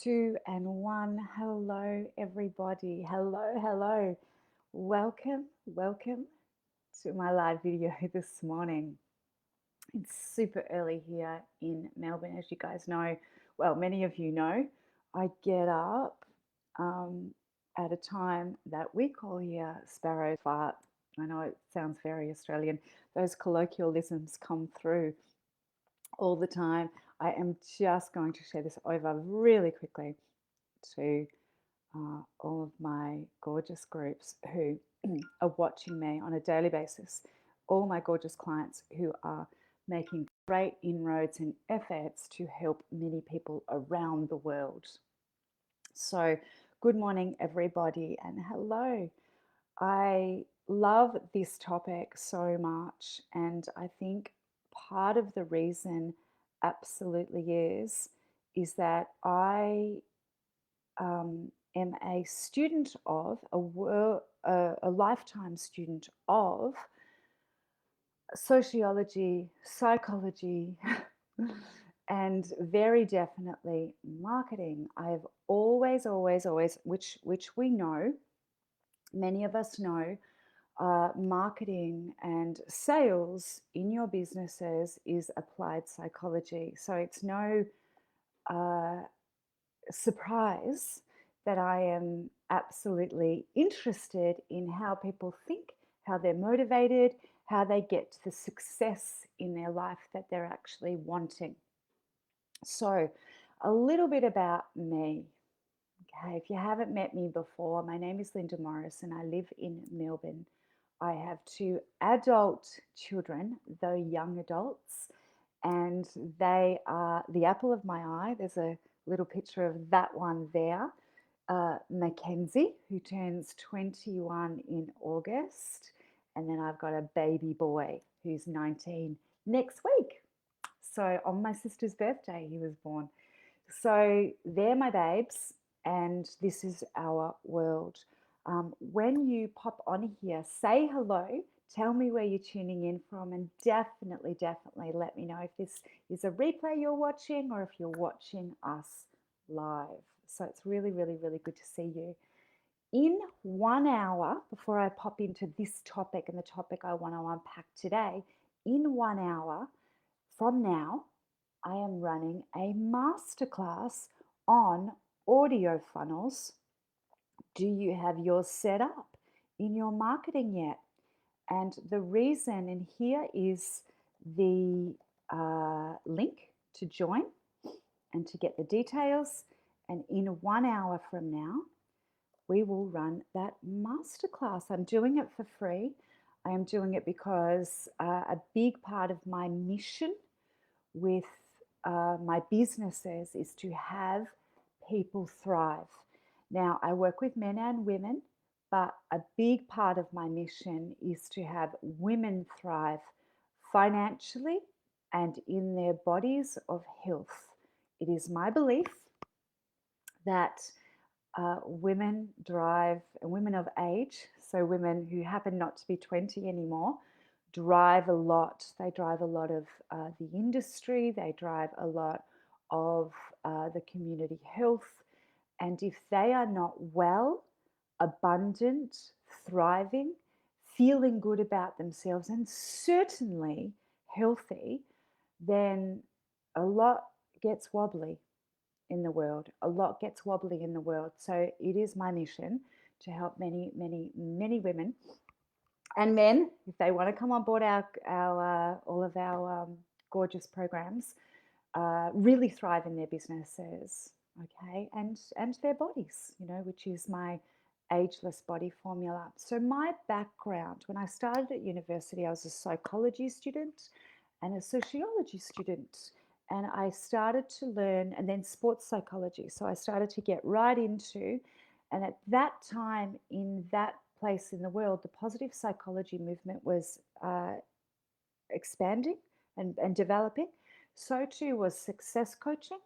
Two and one. Hello, everybody. Hello, hello. Welcome to my live video this morning. It's super early here in Melbourne, as you guys know. Well, many of you know, I get up um, at a time that we call here sparrow fart. I know it sounds very Australian. Those colloquialisms come through all the time. I am just going to share this over really quickly to all of my gorgeous groups who are watching me on a daily basis, all my gorgeous clients who are making great inroads and efforts to help many people around the world. So, good morning, everybody, and hello. I love this topic so much, and I think part of the reason absolutely is that I am a student of a lifetime student of sociology, psychology, and very definitely marketing. I've always, which we know, many of us know, marketing and sales in your businesses is applied psychology. So it's no uh, surprise that I am absolutely interested in how people think, how they're motivated, how they get to the success in their life that they're actually wanting. So, a little bit about me. Okay, if you haven't met me before, my name is Linda Morris and I live in Melbourne. I have two adult children, though young adults, and they are the apple of my eye. There's a little picture of that one there. Mackenzie, who turns 21 in August, and then I've got a baby boy who's 19 next week. So on my sister's birthday, he was born. So they're my babes, and this is our world. When you pop on here, say hello, tell me where you're tuning in from, and definitely let me know if this is a replay you're watching or if you're watching us live. So it's really good to see you. In 1 hour, before I pop into this topic and the topic I want to unpack today, in 1 hour from now, I am running a masterclass on audio funnels. Do you have yours set up in your marketing yet? And the reason, and here is the link to join and to get the details. And in 1 hour from now, we will run that masterclass. I'm doing it for free. I am doing it because a big part of my mission with my businesses is to have people thrive. Now, I work with men and women, but a big part of my mission is to have women thrive financially and in their bodies of health. It is my belief that women drive, women of age, so women who happen not to be 20 anymore, drive a lot. They drive a lot of the industry, they drive a lot of the community health. And if they are not well, abundant, thriving, feeling good about themselves, and certainly healthy, then a lot gets wobbly in the world. A lot gets wobbly in the world. So it is my mission to help many women and men, if they want to come on board our all of our gorgeous programs, really thrive in their businesses, okay, and their bodies, you know, which is my ageless body formula. So my background, when I started at university, I was a psychology student and a sociology student. And I started to learn, and then sports psychology. So I started to get right into, and at that time in that place in the world, the positive psychology movement was expanding and developing. So too was success coaching.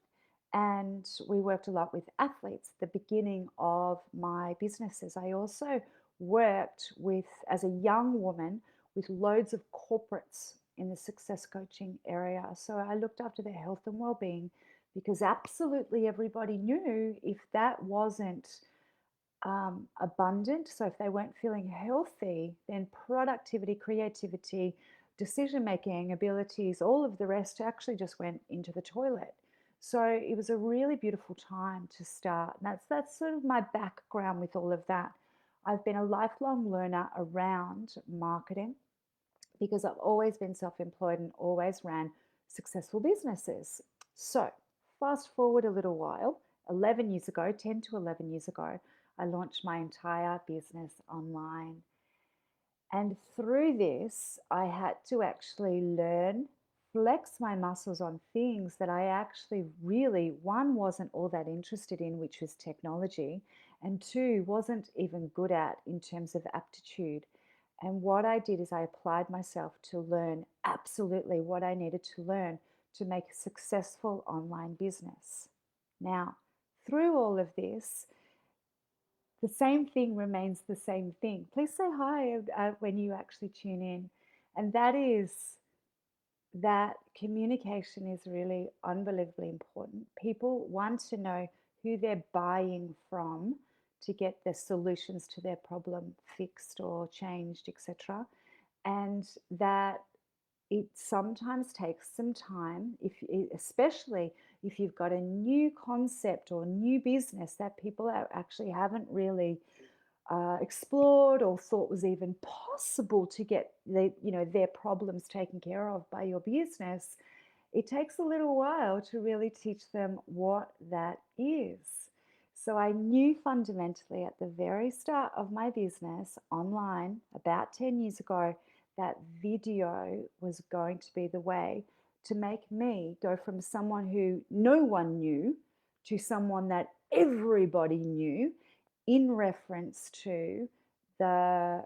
And we worked a lot with athletes at the beginning of my businesses. I also worked with, as a young woman, with loads of corporates in the success coaching area. So I looked after their health and well-being, because absolutely everybody knew if that wasn't abundant, so if they weren't feeling healthy, then productivity, creativity, decision making abilities, all of the rest actually just went into the toilet. So it was a really beautiful time to start. And that's sort of my background with all of that. I've been a lifelong learner around marketing because I've always been self-employed and always ran successful businesses. So fast forward a little while, 11 years ago, 10 to 11 years ago, I launched my entire business online. And through this, I had to actually learn, flex my muscles on things that I actually really, one, wasn't all that interested in, which was technology, and two, wasn't even good at in terms of aptitude. And what I did is I applied myself to learn absolutely what I needed to learn to make a successful online business. Now, through all of this, the same thing remains the same thing. Please say hi when you actually tune in. And that is that communication is really unbelievably important. People want to know who they're buying from to get the solutions to their problem fixed or changed, etc. And that it sometimes takes some time, especially if you've got a new concept or new business that people actually haven't really explored or thought was even possible to get their problems taken care of by your business. It takes a little while to really teach them what that is. So I knew fundamentally at the very start of my business online about 10 years ago that video was going to be the way to make me go from someone who no one knew to someone that everybody knew in reference to the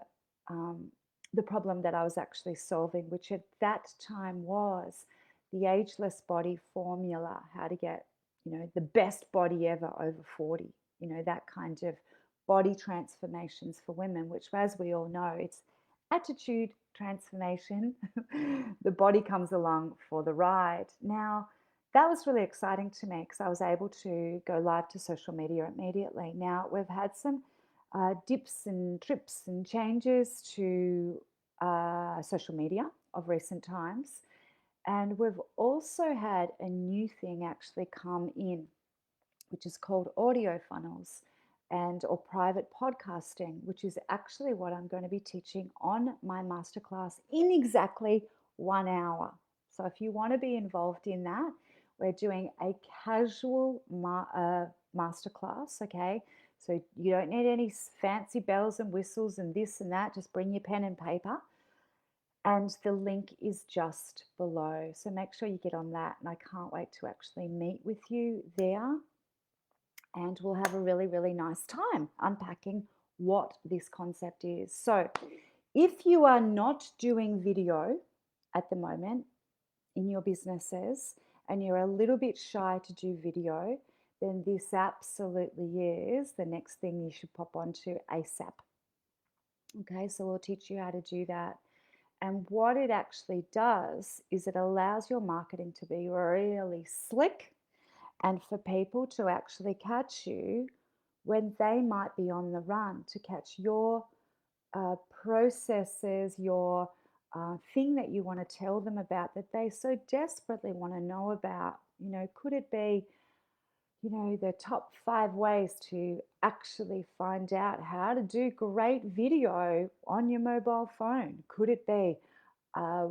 um, the problem that I was actually solving, which at that time was the ageless body formula, how to get, the best body ever over 40, that kind of body transformations for women, which, as we all know, it's attitude transformation. The body comes along for the ride. Now, that was really exciting to me because I was able to go live to social media immediately. Now, we've had some dips and trips and changes to social media of recent times. And we've also had a new thing actually come in, which is called audio funnels and or private podcasting, which is actually what I'm going to be teaching on my masterclass in exactly 1 hour. So if you want to be involved in that, we're doing a casual masterclass, okay? So you don't need any fancy bells and whistles and this and that. Just bring your pen and paper. And the link is just below. So make sure you get on that. And I can't wait to actually meet with you there. And we'll have a really, really nice time unpacking what this concept is. So if you are not doing video at the moment in your businesses and you're a little bit shy to do video, then this absolutely is the next thing you should pop onto ASAP. Okay, so we'll teach you how to do that. And what it actually does is it allows your marketing to be really slick and for people to actually catch you when they might be on the run, to catch your processes, your thing that you want to tell them about that they so desperately want to know about. Could it be, the top 5 ways to actually find out how to do great video on your mobile phone? Could it be uh,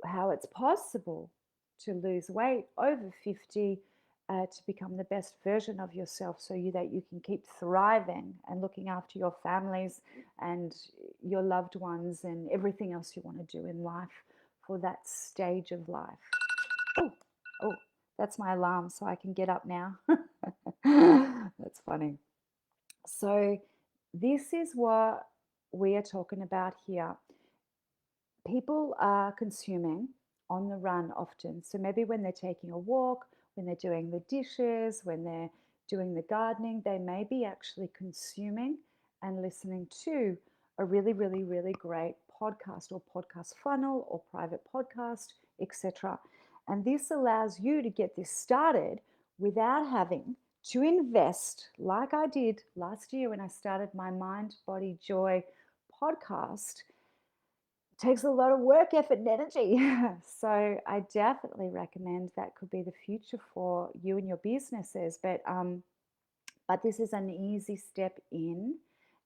how it's possible to lose weight over 50 to become the best version of yourself so that you can keep thriving and looking after your families and your loved ones and everything else you want to do in life for that stage of life. Oh, that's my alarm, so I can get up now. That's funny. So this is what we are talking about here. People are consuming on the run often. So maybe when they're taking a walk, when they're doing the dishes, when they're doing the gardening, they may be actually consuming and listening to a really, really, really great podcast or podcast funnel or private podcast, etc. And this allows you to get this started without having to invest, like I did last year when I started my Mind, Body, Joy podcast. It takes a lot of work, effort, and energy. So I definitely recommend that could be the future for you and your businesses. But this is an easy step in.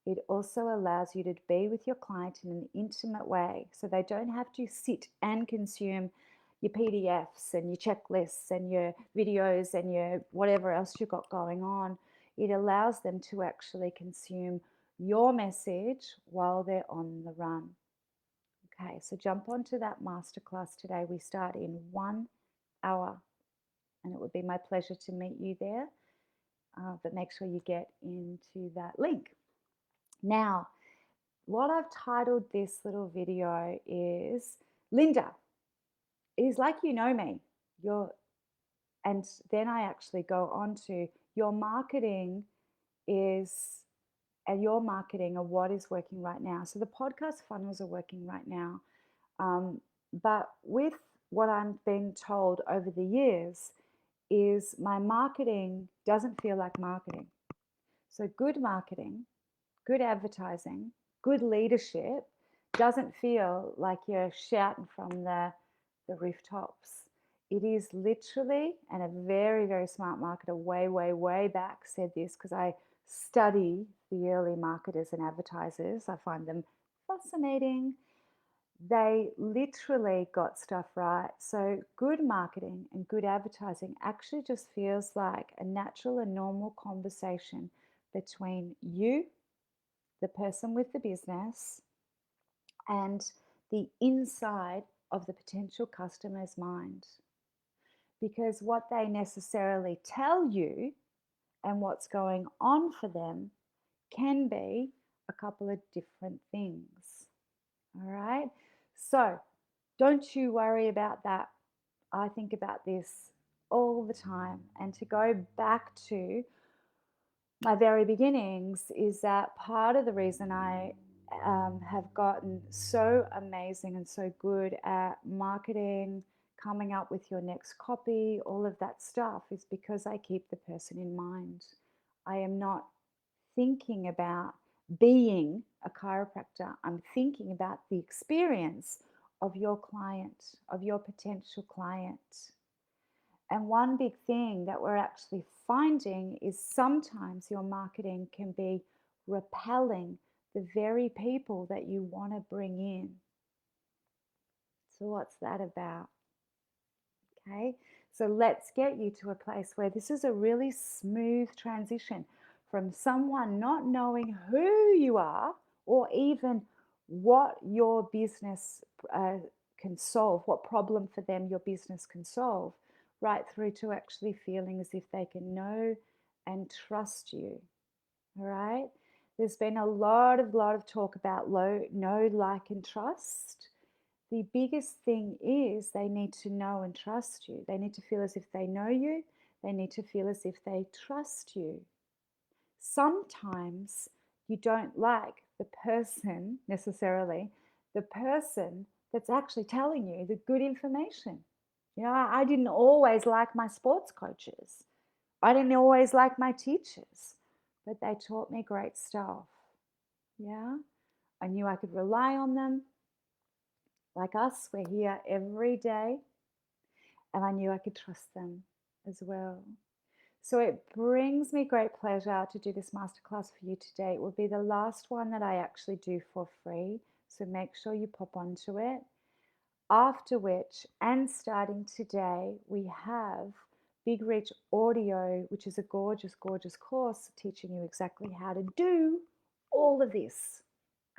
It also allows you to be with your client in an intimate way, so they don't have to sit and consume your PDFs and your checklists and your videos and your whatever else you've got going on. It allows them to actually consume your message while they're on the run. Okay, so jump onto that masterclass today. We start in 1 hour, and it would be my pleasure to meet you there. But make sure you get into that link. Now, what I've titled this little video is Linda, it is like you know me. And then I actually go on to your marketing is and your marketing of what is working right now. So the podcast funnels are working right now. But with what I'm being told over the years is my marketing doesn't feel like marketing. So good marketing, good advertising, good leadership doesn't feel like you're shouting from the rooftops. It is literally, and a very, very smart marketer way, way, way back said this because I study the early marketers and advertisers. I find them fascinating. They literally got stuff right. So good marketing and good advertising actually just feels like a natural and normal conversation between you, the person with the business, and the inside of the potential customer's mind. Because what they necessarily tell you and what's going on for them can be a couple of different things. All right. So don't you worry about that. I think about this all the time. And to go back to my very beginnings is that part of the reason I have gotten so amazing and so good at marketing, coming up with your next copy, all of that stuff is because I keep the person in mind. I am not thinking about being a chiropractor. I'm thinking about the experience of your client, of your potential client. And one big thing that we're actually finding is sometimes your marketing can be repelling the very people that you want to bring in. So, what's that about? Okay, so let's get you to a place where this is a really smooth transition from someone not knowing who you are or even what your business can solve, what problem for them your business can solve, right through to actually feeling as if they can know and trust you. All right. There's been a lot of talk about know, like, and trust. The biggest thing is they need to know and trust you. They need to feel as if they know you. They need to feel as if they trust you. Sometimes you don't like the person necessarily, the person that's actually telling you the good information. You know, I didn't always like my sports coaches. I didn't always like my teachers, but they taught me great stuff. Yeah. I knew I could rely on them. Like us, we're here every day, and I knew I could trust them as well. So it brings me great pleasure to do this masterclass for you today. It will be the last one that I actually do for free, so make sure you pop onto it. After which, and starting today, we have Big Reach Audio, which is a gorgeous, gorgeous course teaching you exactly how to do all of this.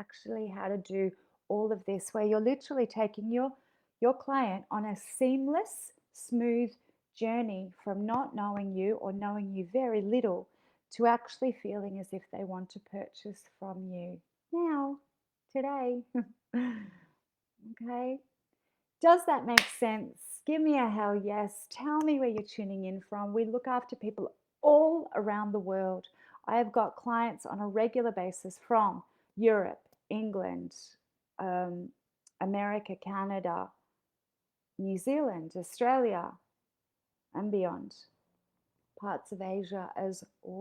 Actually, how to do all of this, where you're literally taking your client on a seamless, smooth journey from not knowing you or knowing you very little to actually feeling as if they want to purchase from you now, today. Okay. Does that make sense? Give me a hell yes. Tell me where you're tuning in from. We look after people all around the world. I have got clients on a regular basis from Europe, England, um, America, Canada, New Zealand, Australia, and beyond, parts of Asia as